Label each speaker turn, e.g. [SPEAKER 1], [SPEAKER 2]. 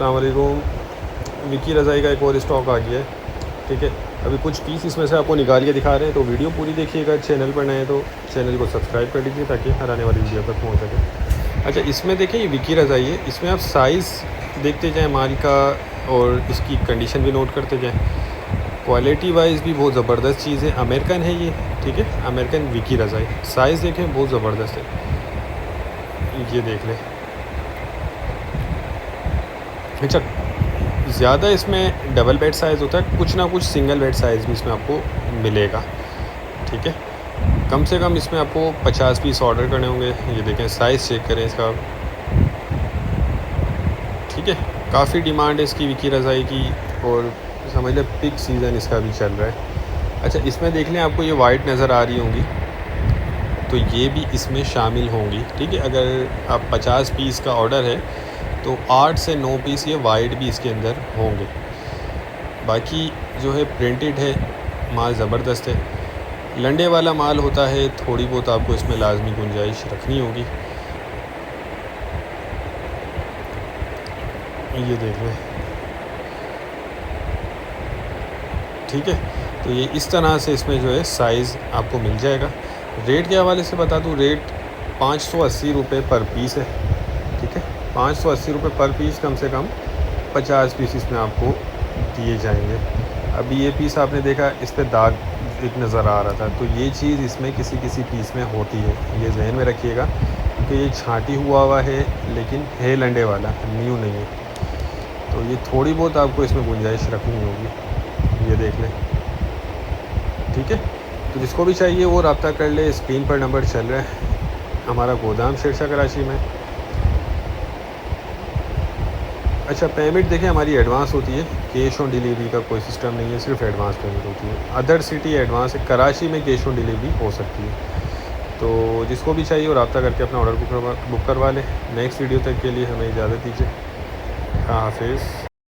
[SPEAKER 1] अस्सलाम वालेकुम। विकी रज़ाई का एक और स्टॉक आ गया है। ठीक है, अभी कुछ पीस इसमें से आपको निकाल के दिखा रहे हैं, तो वीडियो पूरी देखिएगा। चैनल पर नए हैं तो चैनल को सब्सक्राइब कर लीजिए ताकि हर आने वाली वीडियो तक पहुँच सके। अच्छा, इसमें देखिए ये विकी रज़ाई है, इसमें आप साइज़ देखते जाएँ माल का और इसकी कंडीशन भी नोट करते जाएँ। क्वालिटी वाइज भी बहुत ज़बरदस्त चीज़ है, अमेरिकन है ये। ठीक है, अमेरिकन विकी रज़ाई। साइज़ देखें बहुत ज़बरदस्त है, ये देख लें। अच्छा, ज़्यादा इसमें डबल बेड साइज़ होता है, कुछ ना कुछ सिंगल बेड साइज़ भी इसमें आपको मिलेगा। ठीक है, कम से कम इसमें आपको 50 पीस ऑर्डर करने होंगे। ये देखें, साइज़ चेक करें इसका। ठीक है, काफ़ी डिमांड है इसकी विकी रज़ाई की, और समझ लें पिक सीज़न इसका भी चल रहा है। अच्छा, इसमें देख लें, आपको ये वाइट नज़र आ रही होंगी, तो ये भी इसमें शामिल होंगी। ठीक है, अगर आप 50 पीस का ऑर्डर है तो 8 से 9 पीस ये वाइट भी इसके अंदर होंगे। बाकी जो है प्रिंटेड है, माल ज़बरदस्त है। लंडे वाला माल होता है, थोड़ी बहुत आपको इसमें लाजमी गुंजाइश रखनी होगी। ये देख लें। ठीक है, तो ये इस तरह से इसमें जो है साइज़ आपको मिल जाएगा। रेट के हवाले से बता दूँ, रेट 580 रुपये पर पीस है। ठीक है, 580 रुपये पर पीस, कम से कम 50 पीस इसमें आपको दिए जाएंगे। अभी ये पीस आपने देखा, इस पर दाग एक नज़र आ रहा था, तो ये चीज़ इसमें किसी किसी पीस में होती है, ये जहन में रखिएगा, क्योंकि ये छाँटी हुआ है लेकिन है लंडे वाला, न्यू नहीं है। तो ये थोड़ी बहुत आपको इसमें गुंजाइश रखनी होगी, ये देख लें। ठीक है, तो जिसको भी चाहिए वो रब्ता कर ले, स्क्रीन पर नंबर चल रहा है। हमारा गोदाम शेरशाह कराची में। अच्छा, पेमेंट देखिए हमारी एडवांस होती है, कैश ऑन डिलीवरी का कोई सिस्टम नहीं है, सिर्फ एडवांस पेमेंट होती है। अदर सिटी एडवांस है, कराची में कैश ऑन डिलीवरी हो सकती है। तो जिसको भी चाहिए वो रब्ता करके अपना ऑर्डर बुक करवा लें। नेक्स्ट वीडियो तक के लिए हमें इजाज़त दीजिए। हाँ, हाफिज़।